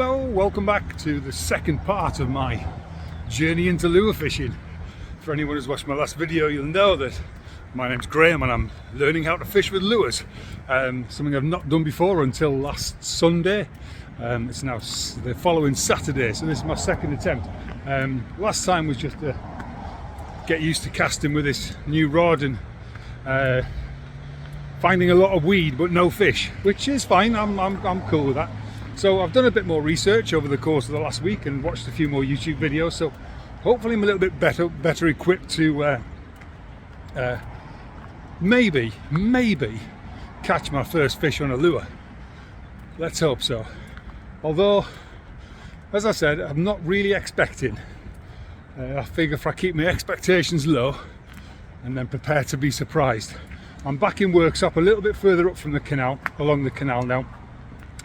Hello, welcome back to the second part of my journey into lure fishing. For anyone who's watched my last video, you'll know that my name's Graham and I'm learning how to fish with lures. Something I've not done before until last Sunday. It's now the following Saturday, so this is my second attempt. Last time was just to get used to casting with this new rod and finding a lot of weed but no fish, which is fine. I'm cool with that. So I've done a bit more research over the course of the last week and watched a few more YouTube videos, so hopefully I'm a little bit better equipped to maybe catch my first fish on a lure. Let's hope so. Although, as I said, I'm not really expecting. I figure if I keep my expectations low and then prepare to be surprised. I'm back in workshop a little bit further up from the canal, along the canal now.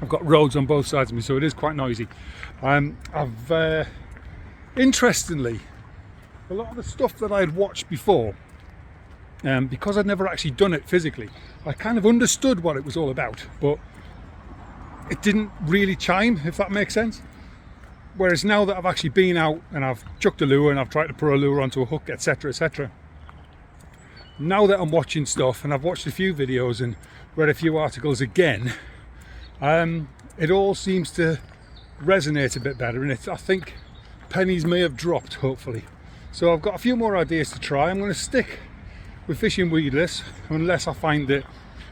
I've got roads on both sides of me, so it is quite noisy. Interestingly, a lot of the stuff that I had watched before, because I'd never actually done it physically, I kind of understood what it was all about, but it didn't really chime, if that makes sense. Whereas now that I've actually been out and I've chucked a lure and I've tried to put a lure onto a hook, etc, etc, now that I'm watching stuff and I've watched a few videos and read a few articles again, it all seems to resonate a bit better, and I think pennies may have dropped, hopefully. So I've got a few more ideas to try. I'm going to stick with fishing weedless unless I find that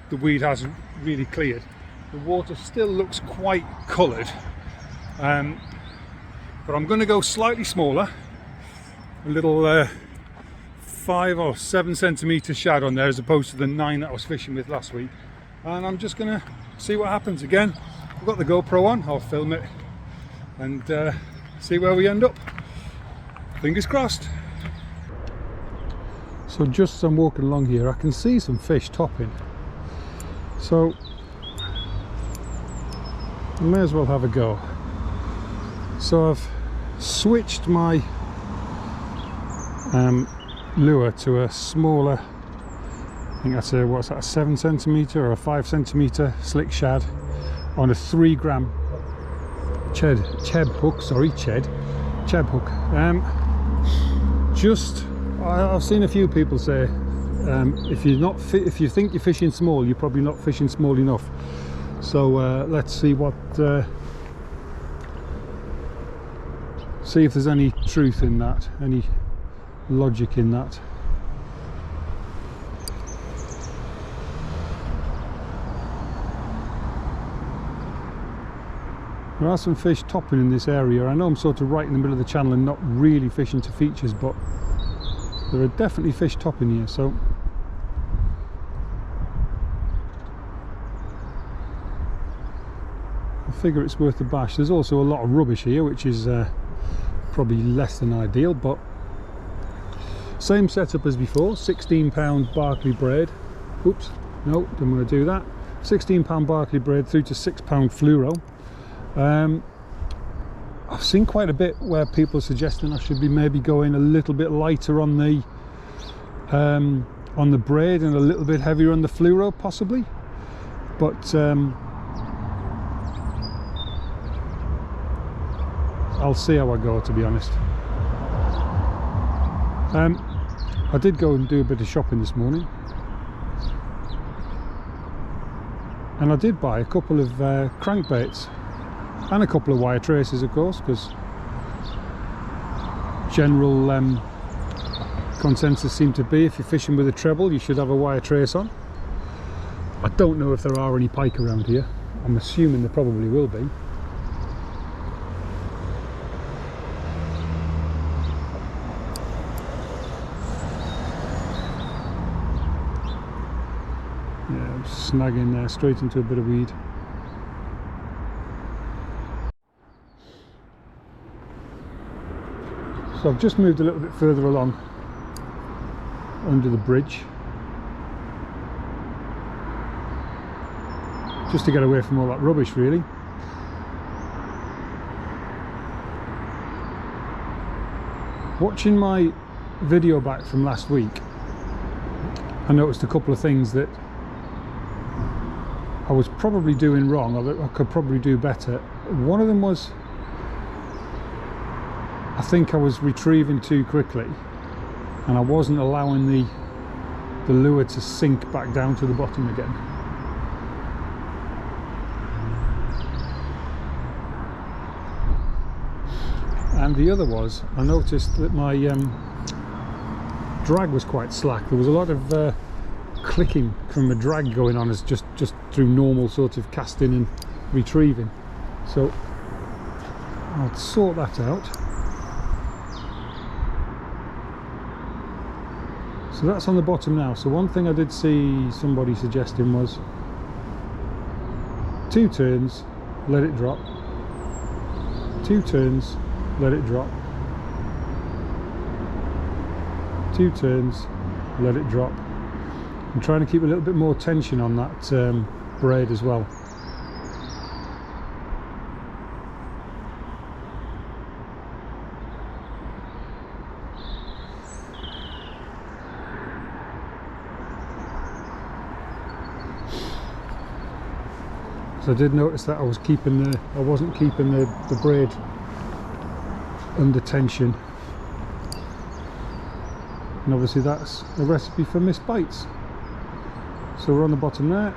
the weed has really cleared. The water still looks quite coloured, but I'm going to go slightly smaller, a little 5 or 7 centimetre shad on there as opposed to the 9 that I was fishing with last week, and I'm just going to see what happens. Again, I've got the GoPro on, I'll film it and see where we end up. Fingers crossed. So just as I'm walking along here, I can see some fish topping, so I may as well have a go. So I've switched my lure to a smaller, I think that's a 7 centimetre or a 5 centimetre slick shad on a 3 gram cheb hook. I've seen a few people say if you think you're fishing small, you're probably not fishing small enough. So let's see see if there's any truth in that, any logic in that. There are some fish topping in this area. I know I'm sort of right in the middle of the channel and not really fishing to features, but there are definitely fish topping here, so I figure it's worth a bash. There's also a lot of rubbish here, which is probably less than ideal, but same setup as before. 16-pound Barkley braid. Oops, no, didn't want to do that. 16-pound Barkley braid through to 6-pound fluoro. I've seen quite a bit where people are suggesting I should be maybe going a little bit lighter on the braid and a little bit heavier on the fluoro, possibly, but I'll see how I go, to be honest. I did go and do a bit of shopping this morning, and I did buy a couple of crankbaits and a couple of wire traces, of course, because general consensus seemed to be if you're fishing with a treble you should have a wire trace on. I don't know if there are any pike around here. I'm assuming there probably will be. Yeah, I'm snagging there straight into a bit of weed. So I've just moved a little bit further along under the bridge, just to get away from all that rubbish, really. Watching my video back from last week, I noticed a couple of things that I was probably doing wrong, or that I could probably do better One of them was, I think I was retrieving too quickly and I wasn't allowing the lure to sink back down to the bottom again. And the other was, I noticed that my drag was quite slack. There was a lot of clicking from the drag going on as just through normal sort of casting and retrieving. So I'll sort that out. So that's on the bottom now. So one thing I did see somebody suggesting was 2 turns, let it drop, 2 turns, let it drop, 2 turns, let it drop. I'm trying to keep a little bit more tension on that braid as well. So I did notice that I wasn't keeping the braid under tension, and obviously that's a recipe for missed bites. So we're on the bottom there,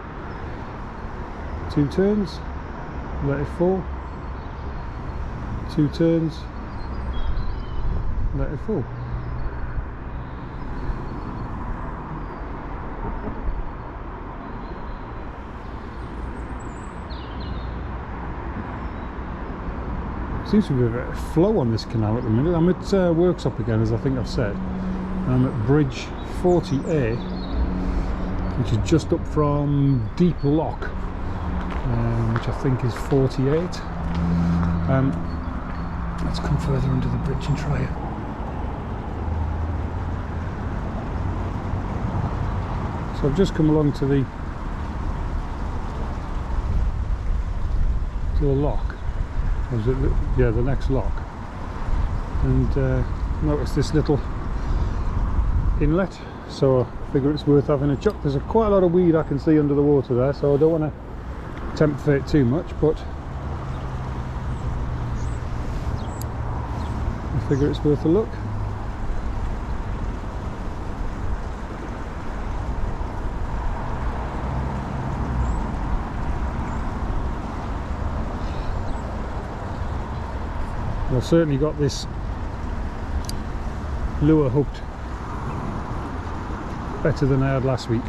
2 turns, let it fall, 2 turns, let it fall. Seems to be a bit of flow on this canal at the minute. I'm at Worksop again, as I think I've said. I'm at bridge 40A, which is just up from Deep Lock, which I think is 48. Let's come further under the bridge and try it. So I've just come along to the lock. Was it the next lock, and noticed this little inlet, so I figure it's worth having a chuck. There's quite a lot of weed I can see under the water there, so I don't want to tempt fate too much, but I figure it's worth a look. I've certainly got this lure hooked better than I had last week.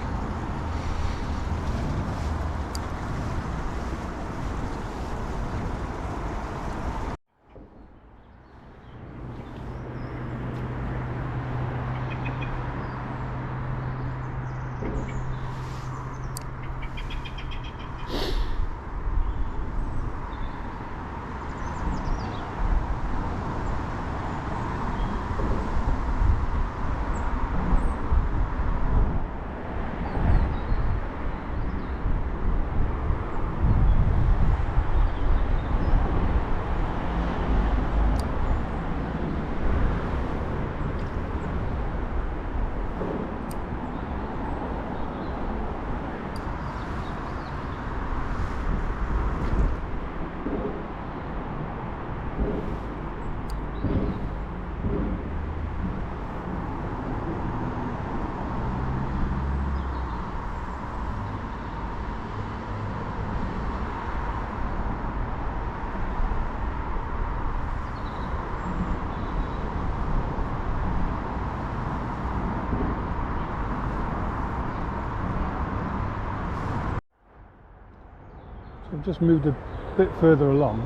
I've just moved a bit further along.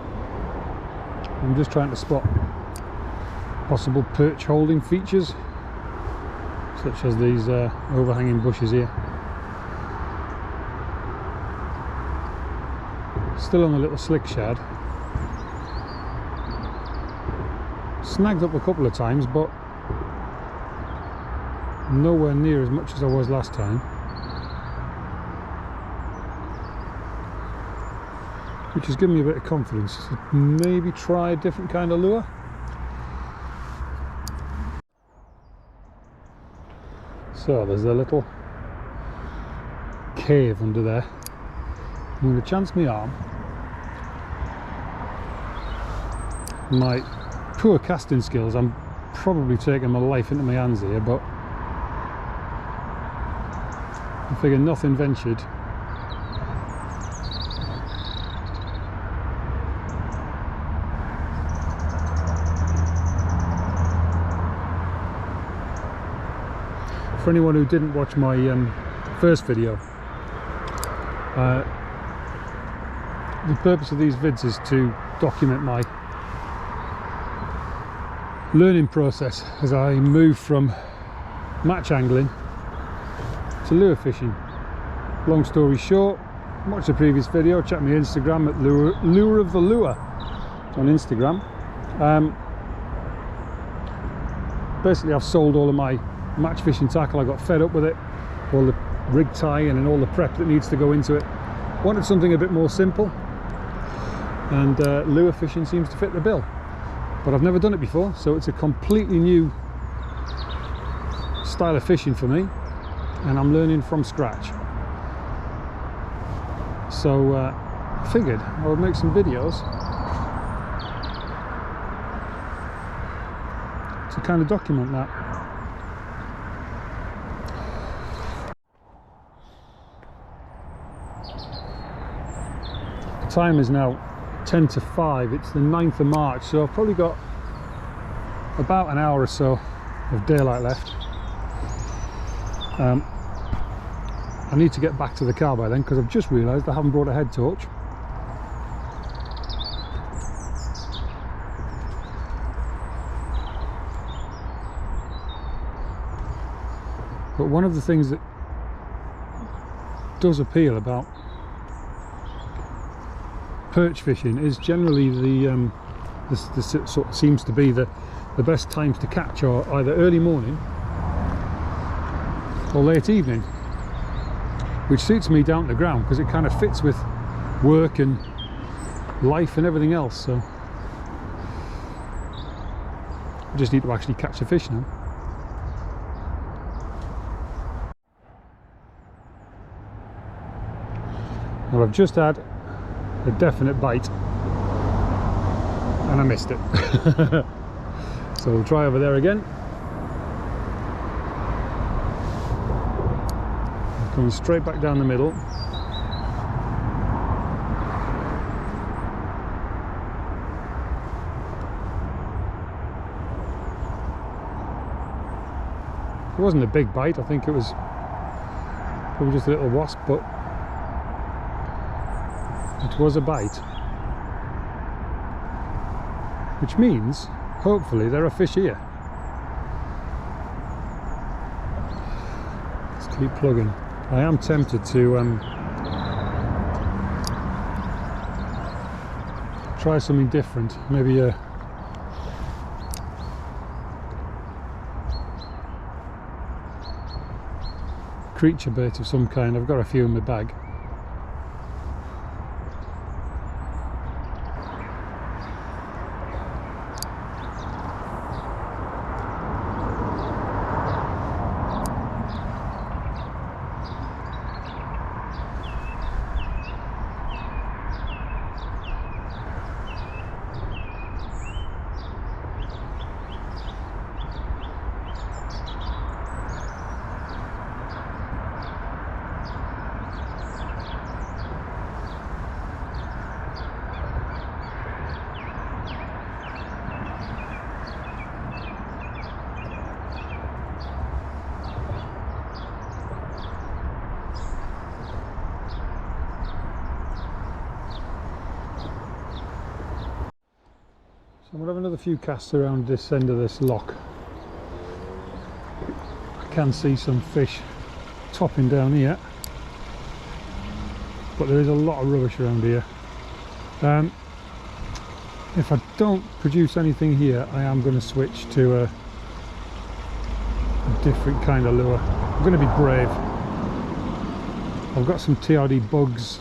I'm just trying to spot possible perch holding features, such as these overhanging bushes here. Still on a little slick shad. Snagged up a couple of times, but nowhere near as much as I was last time. Which has given me a bit of confidence to maybe try a different kind of lure. So there's a little cave under there. I'm going to chance my arm my poor casting skills, I'm probably taking my life into my hands here, but I figure nothing ventured. For anyone who didn't watch my first video, the purpose of these vids is to document my learning process as I move from match angling to lure fishing. Long story short, watch the previous video, check my Instagram at Lure of the Lure on Instagram. Basically, I've sold all of my match fishing tackle. I got fed up with it, all the rig tying and all the prep that needs to go into it. Wanted something a bit more simple, and lure fishing seems to fit the bill. But I've never done it before, so it's a completely new style of fishing for me, and I'm learning from scratch. So I figured I would make some videos to kind of document that. The time is now 10 to 5, it's the 9th of March, so I've probably got about an hour or so of daylight left. I need to get back to the car by then, because I've just realised I haven't brought a head torch. But one of the things that does appeal about perch fishing is generally the sort of seems to be the best times to catch are either early morning or late evening, which suits me down to the ground because it kind of fits with work and life and everything else. So I just need to actually catch a fish now. Well, I've just had a definite bite and I missed it. So we'll try over there again. Coming straight back down the middle. It wasn't a big bite, I think it was probably just a little wasp, but it was a bite, which means hopefully there are fish here. Let's keep plugging. I am tempted to try something different, maybe a creature bait of some kind. I've got a few in my bag. So I'm going to have another few casts around this end of this lock. I can see some fish topping down here, but there is a lot of rubbish around here. If I don't produce anything here, I am going to switch to a different kind of lure. I'm going to be brave. I've got some TRD bugs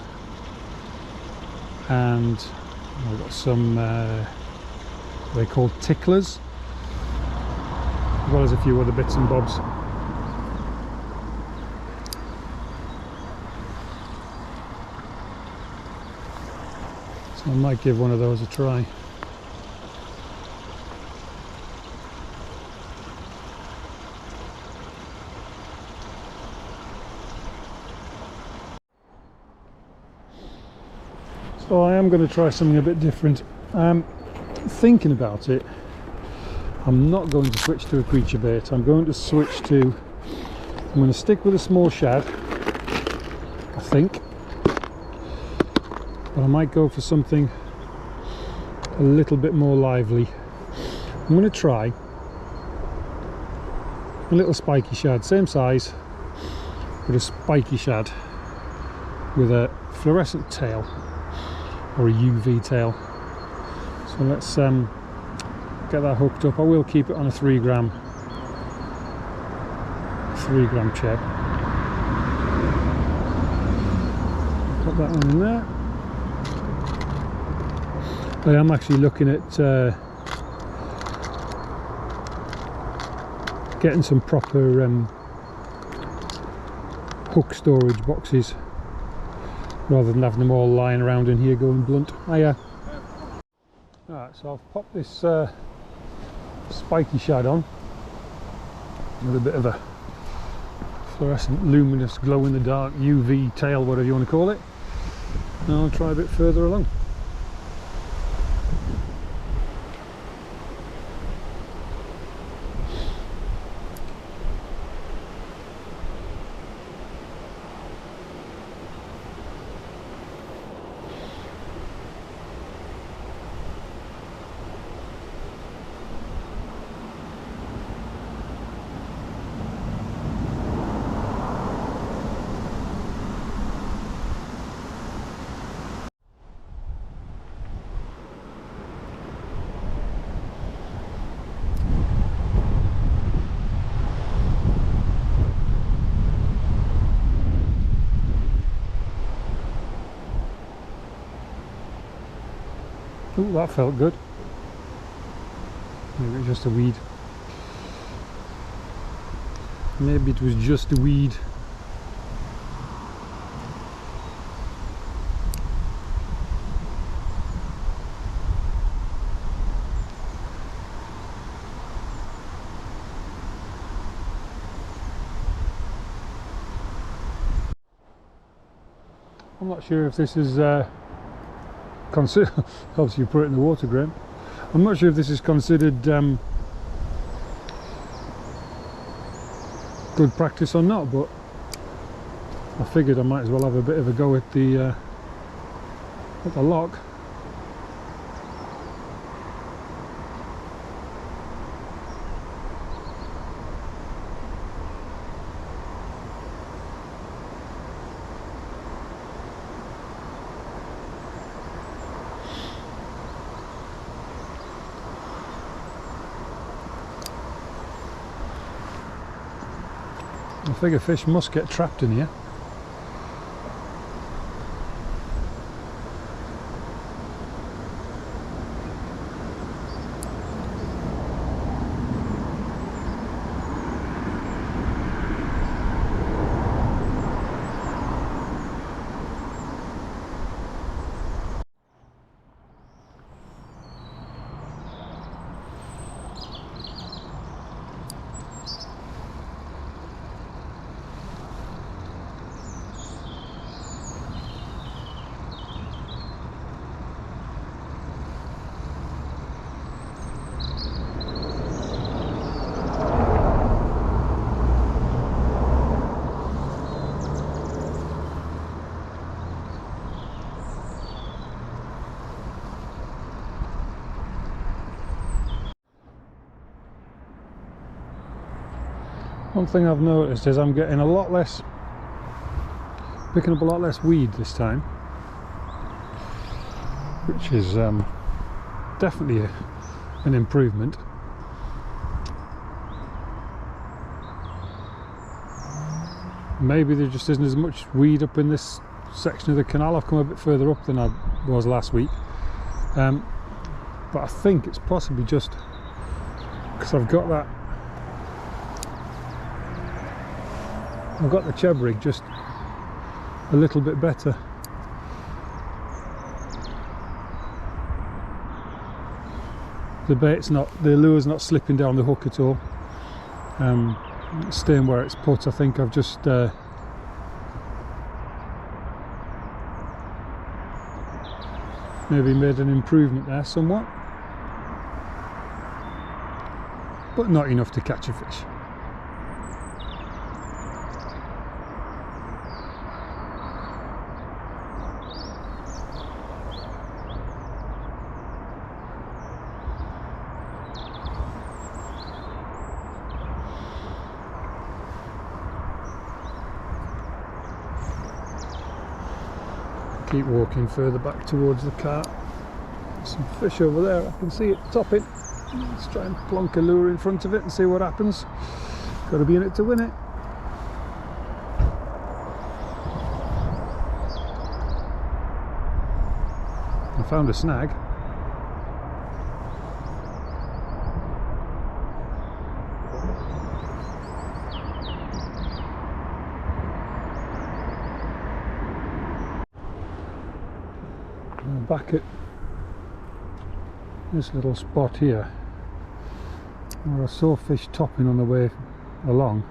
and I've got some they're called ticklers, as well as a few other bits and bobs. So I might give one of those a try. So I am going to try something a bit different. Thinking about it, I'm not going to switch to a creature bait. I'm going to stick with a small shad, I think, but I might go for something a little bit more lively. I'm going to try a little spiky shad, same size, but a spiky shad with a fluorescent tail or a UV tail. So let's get that hooked up. I will keep it on a 3 gram cheb. Put that one in there. I am actually looking at getting some proper hook storage boxes rather than having them all lying around in here going blunt. Alright, so I've popped this spiky shad on with a bit of a fluorescent, luminous, glow in the dark UV tail, whatever you want to call it, and I'll try a bit further along. Ooh, that felt good. Maybe it was just a weed. Maybe it was just a weed. I'm not sure if this is consider obviously you put it in the water, Graham. I'm not sure if this is considered good practice or not, but I figured I might as well have a bit of a go at the lock. I figure fish must get trapped in here. One thing I've noticed is I'm getting picking up a lot less weed this time, which is definitely an improvement. Maybe there just isn't as much weed up in this section of the canal. I've come a bit further up than I was last week, but I think it's possibly just because I've got the chub rig just a little bit better. The lure's not slipping down the hook at all. It's staying where it's put. I think I've just maybe made an improvement there somewhat, but not enough to catch a fish. Keep walking further back towards the car. Some fish over there, I can see it topping. Let's try and plonk a lure in front of it and see what happens. Got to be in it to win it. I found a snag. Back at this little spot here where I saw fish topping on the way along,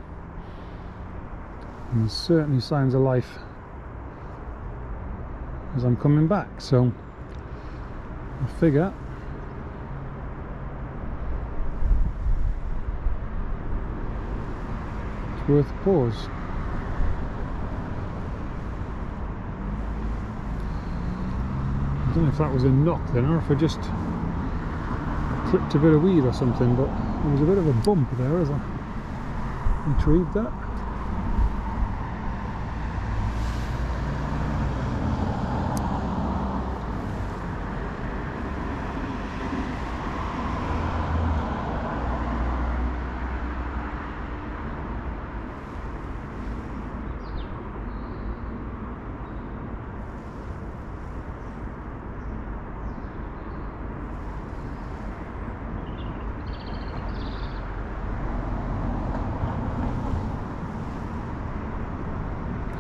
and there's certainly signs of life as I'm coming back, so I figure it's worth a pause. I don't know if that was a knock then, or if I just clipped a bit of weed or something, but there was a bit of a bump there as I retrieved that.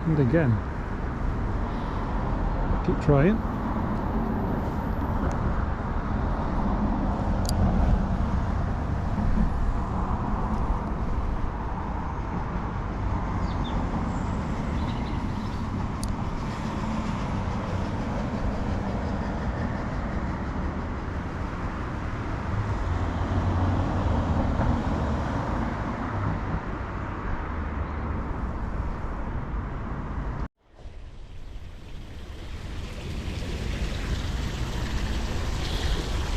And again, keep trying.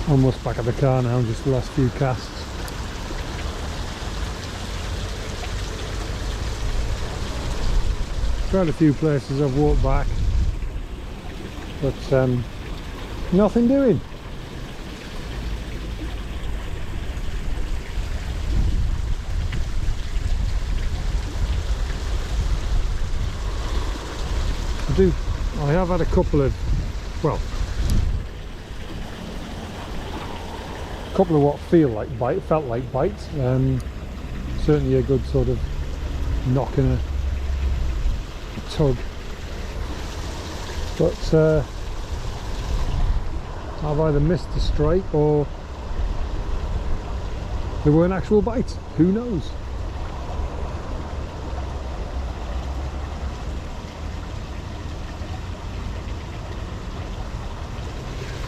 Almost back at the car now, just the last few casts. Quite a few places I've walked back, but nothing doing. I have had a couple of, well, couple of what felt like bites. Certainly a good sort of knock and a tug, but I've either missed the strike or they were an actual bite. Who knows?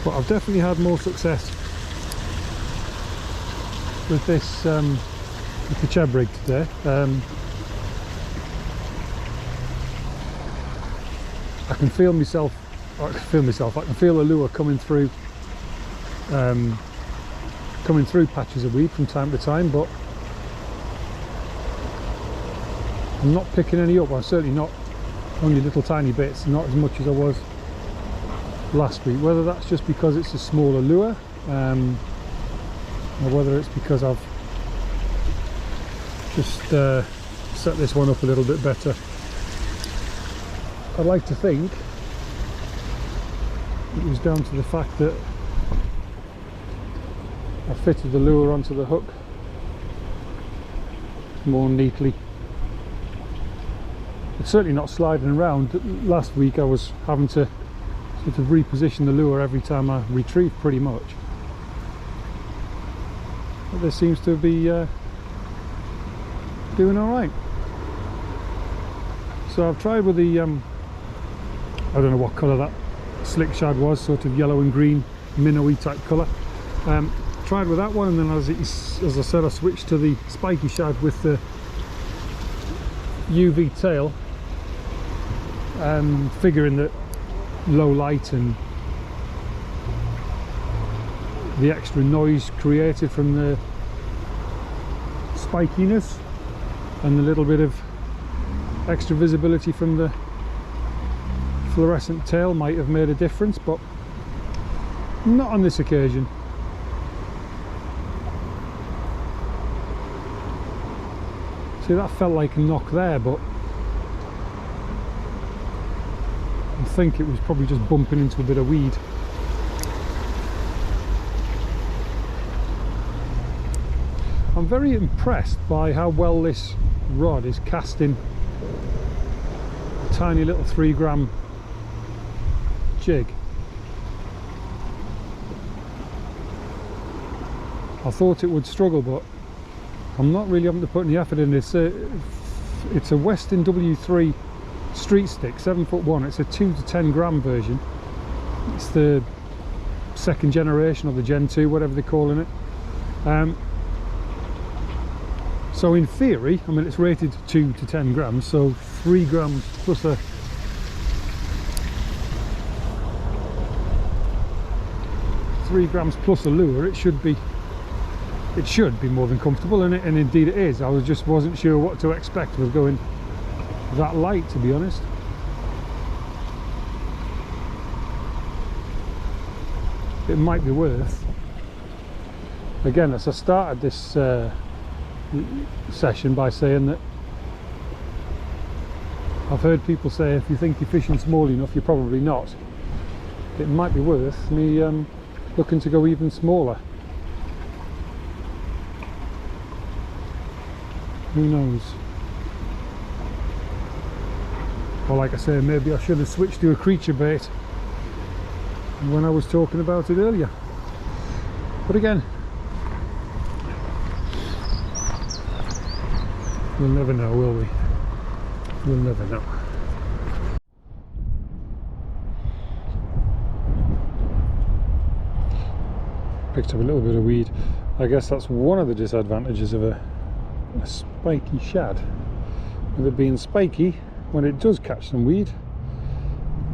But I've definitely had more success with this, with the cheb rig today. I can feel myself, I can feel the lure coming through patches of weed from time to time, but I'm not picking any up. I'm certainly not, only little tiny bits, not as much as I was last week. Whether that's just because it's a smaller lure, or whether it's because I've just set this one up a little bit better. I'd like to think it was down to the fact that I fitted the lure onto the hook more neatly. It's certainly not sliding around. Last week I was having to sort of reposition the lure every time I retrieved, pretty much. But this seems to be doing alright. So I've tried with the I don't know what colour that slick shad was, sort of yellow and green, minnowy type colour. Tried with that one, and then as I said, I switched to the spiky shad with the UV tail, figuring that low light and the extra noise created from the spikiness and the little bit of extra visibility from the fluorescent tail might have made a difference, but not on this occasion. See, that felt like a knock there, but I think it was probably just bumping into a bit of weed. I'm very impressed by how well this rod is casting a tiny little 3 gram jig. I thought it would struggle, but I'm not really having to put any effort in this. It's a Weston W3 street stick, 7'1". It's a 2 to 10 gram version. It's the second generation, or the Gen 2, whatever they're calling it. So in theory, I mean, it's rated 2 to 10 grams, so 3 grams plus a 3 grams plus a lure, it should be more than comfortable, and indeed it is. I wasn't sure what to expect with going that light, to be honest. It might be worth, again, as I started this session by saying that I've heard people say if you think you're fishing small enough, you're probably not. It might be worth me looking to go even smaller. Who knows? Or like I say, maybe I should have switched to a creature bait when I was talking about it earlier. But again, we'll never know, will we? We'll never know. Picked up a little bit of weed. I guess that's one of the disadvantages of a spiky shad. With it being spiky, when it does catch some weed,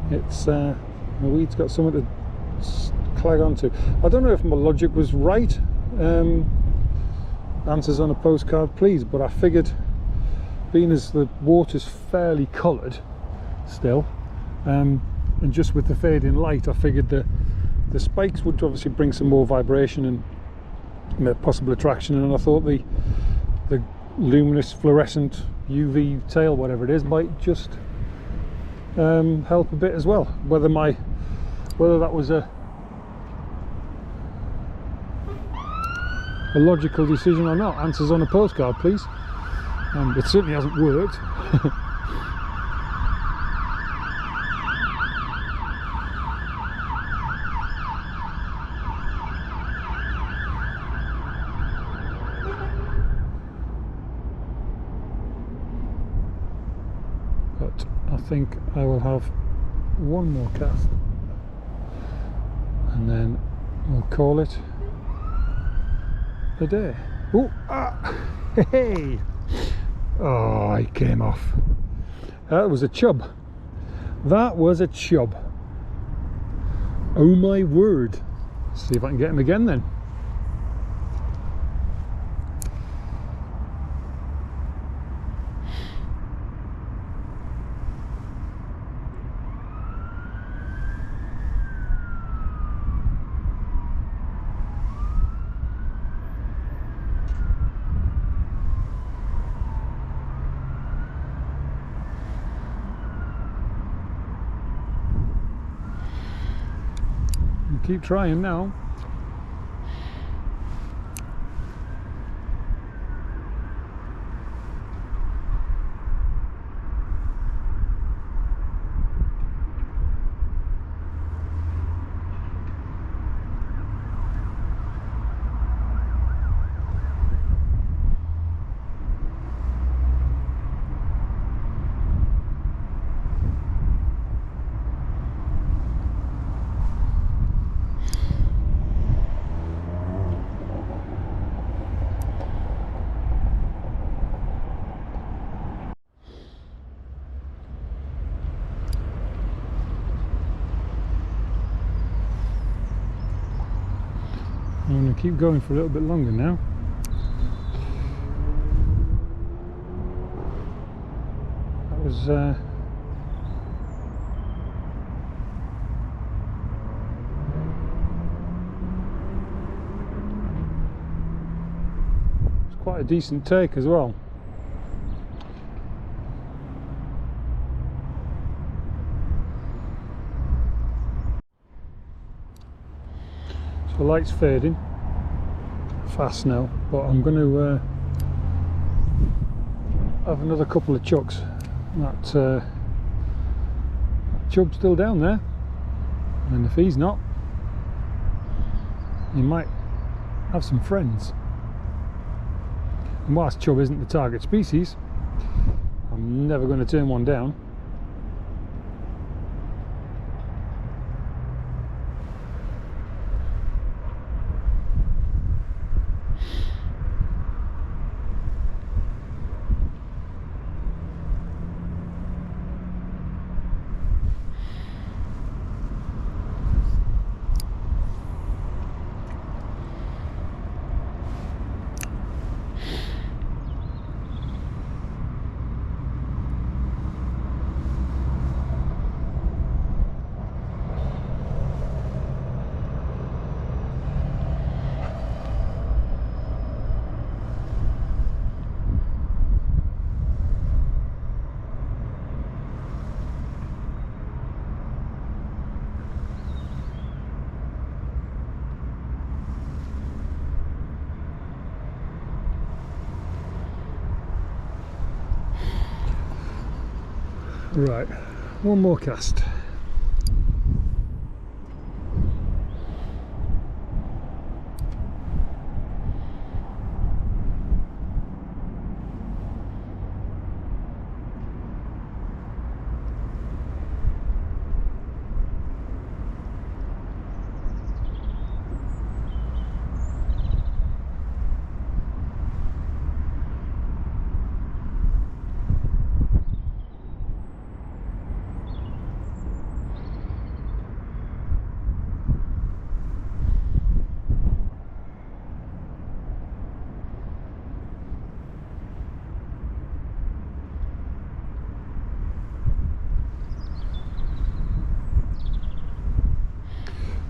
it's the weed's got something to clag onto. I don't know if my logic was right. Answers on a postcard, please. But I figured, being as the water's fairly coloured still, and just with the fading light, I figured the spikes would obviously bring some more vibration and possible attraction, and I thought the luminous fluorescent UV tail, whatever it is, might just help a bit as well. Whether that was a logical decision or not, answers on a postcard, please. It certainly hasn't worked. But I think I will have one more cast and then we'll call it a day. Oh, hey! Oh, it came off. That was a chub. That was a chub. Oh my word. Let's see if I can get him again then. Keep trying now. I'm going to keep going for a little bit longer now. That was it's quite a decent take as well. The light's fading fast now, but I'm going to have another couple of chucks. That chub's still down there, and if he's not, he might have some friends. And whilst chub isn't the target species, I'm never going to turn one down. Right, one more cast.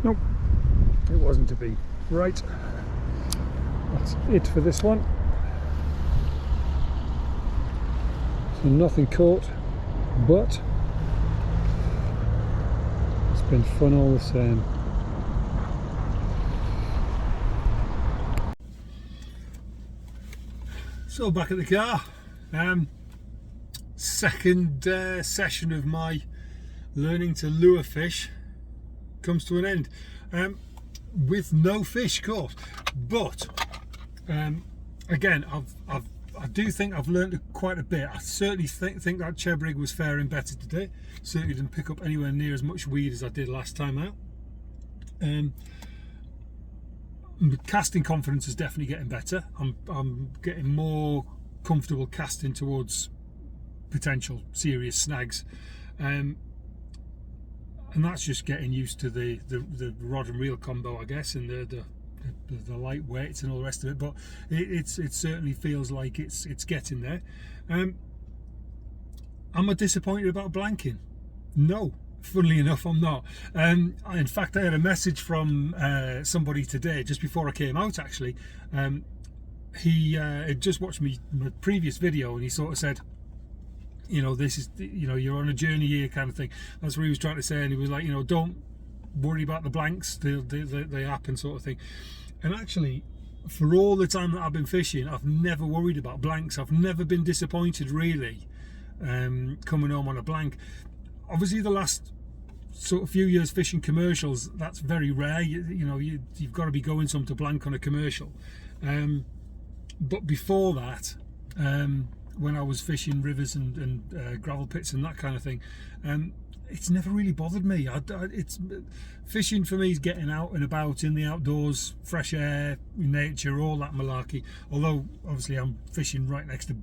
Nope, it wasn't to be. Right, that's it for this one. So nothing caught, but it's been fun all the same. So back at the car, second session of my learning to lure fish comes to an end, with no fish caught. But again, I do think I've learned quite a bit. I certainly think that cheb rig was faring better today. Certainly didn't pick up anywhere near as much weed as I did last time out. Casting confidence is definitely getting better. I'm getting more comfortable casting towards potential serious snags. And that's just getting used to the rod and reel combo, I guess, and the light weights and all the rest of it. But it certainly feels like it's getting there. Am I disappointed about blanking? No, funnily enough, I'm not. In fact, I had a message from somebody today just before I came out. Actually, he had just watched my previous video, and he sort of said, you know, this is, you know, you're on a journey here kind of thing. That's what he was trying to say, and he was like, you know, don't worry about the blanks, they happen sort of thing. And actually, for all the time that I've been fishing, I've never worried about blanks. I've never been disappointed really coming home on a blank. Obviously the last sort of few years fishing commercials, that's very rare. You know, you've got to be going some to blank on a commercial. But before that, when I was fishing rivers and gravel pits and that kind of thing, it's never really bothered me. It's fishing for me is getting out and about in the outdoors, fresh air, nature, all that malarkey. Although obviously I'm fishing right next to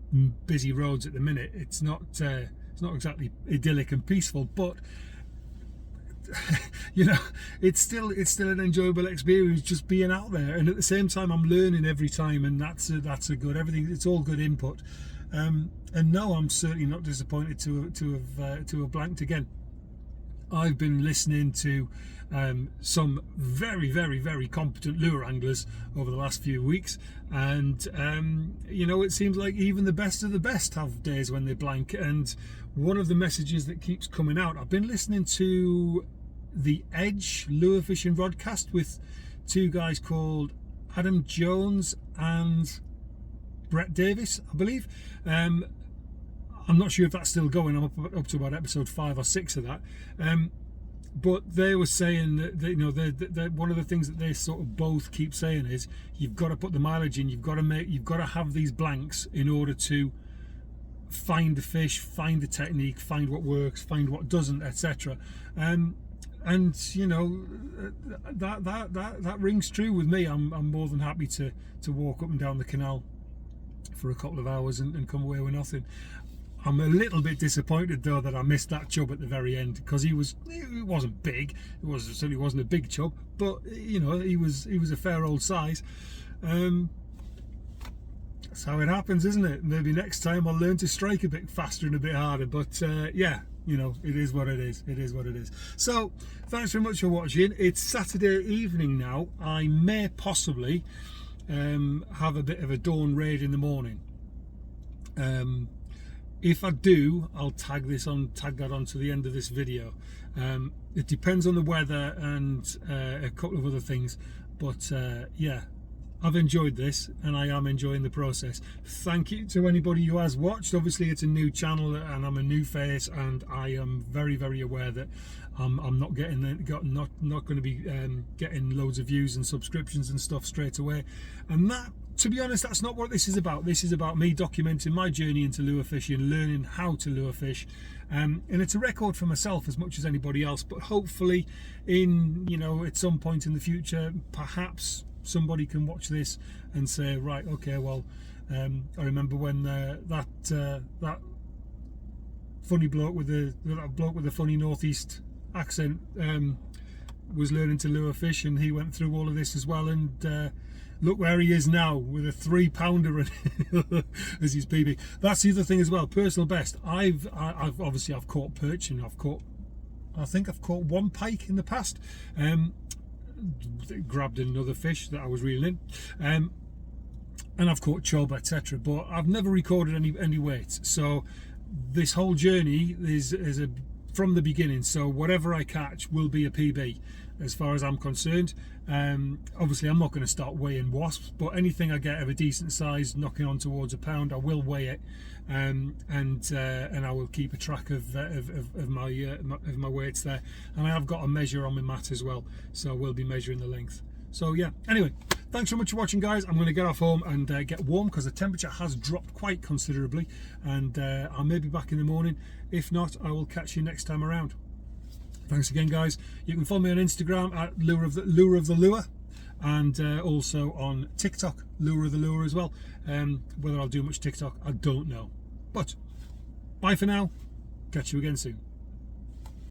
busy roads at the minute, it's not exactly idyllic and peaceful. But you know, it's still an enjoyable experience just being out there, and at the same time I'm learning every time, and that's a good, everything, it's all good input. And no, I'm certainly not disappointed to have blanked again. I've been listening to some very competent lure anglers over the last few weeks, and you know, it seems like even the best of the best have days when they blank. And one of the messages that keeps coming out, I've been listening to the Edge lure fishing broadcast with two guys called Adam Jones and Brett Davis, I believe. I'm not sure if that's still going. I'm up to about episode 5 or 6 of that. But they were saying that, you know, one of the things that they sort of both keep saying is you've got to put the mileage in. You've got to have these blanks in order to find the fish, find the technique, find what works, find what doesn't, etc. And you know, that rings true with me. I'm more than happy to walk up and down the canal for a couple of hours and come away with nothing. I'm a little bit disappointed though that I missed that chub at the very end, because it wasn't big. It certainly wasn't a big chub, but you know, he was a fair old size. That's how it happens, isn't it? Maybe next time I'll learn to strike a bit faster and a bit harder. But yeah, you know, it is what it is. It is what it is. So thanks very much for watching. It's Saturday evening now. I may possibly have a bit of a dawn raid in the morning. If I do, I'll tag that on to the end of this video. It depends on the weather and a couple of other things, but yeah, I've enjoyed this and I am enjoying the process. Thank you to anybody who has watched. Obviously it's a new channel and I'm a new face, and I am very aware that I'm not going to be getting loads of views and subscriptions and stuff straight away, and that, to be honest, that's not what this is about. This is about me documenting my journey into lure fishing, learning how to lure fish, and it's a record for myself as much as anybody else. But hopefully, you know, at some point in the future, perhaps somebody can watch this and say, right, okay, well, I remember when that funny bloke with the funny northeast accent was learning to lure fish, and he went through all of this as well, and look where he is now with a 3-pounder as his PB. That's the other thing as well. Personal best. I've caught perch, and I think I've caught 1 pike in the past. Grabbed another fish that I was reeling in, and I've caught chub, etc. But I've never recorded any weights. So this whole journey is from the beginning. So whatever I catch will be a PB, as far as I'm concerned. Obviously I'm not going to start weighing wasps, but anything I get of a decent size, knocking on towards a pound, I will weigh it, and I will keep a track of my weights there. And I have got a measure on my mat as well, so I will be measuring the length. So yeah, anyway, thanks so much for watching, guys. I'm going to get off home and get warm, because the temperature has dropped quite considerably, and I may be back in the morning. If not, I will catch you next time around. Thanks again, guys. You can follow me on Instagram at Lure of the Lure, and also on TikTok, Lure of the Lure as well. Whether I'll do much TikTok, I don't know. But bye for now. Catch you again soon.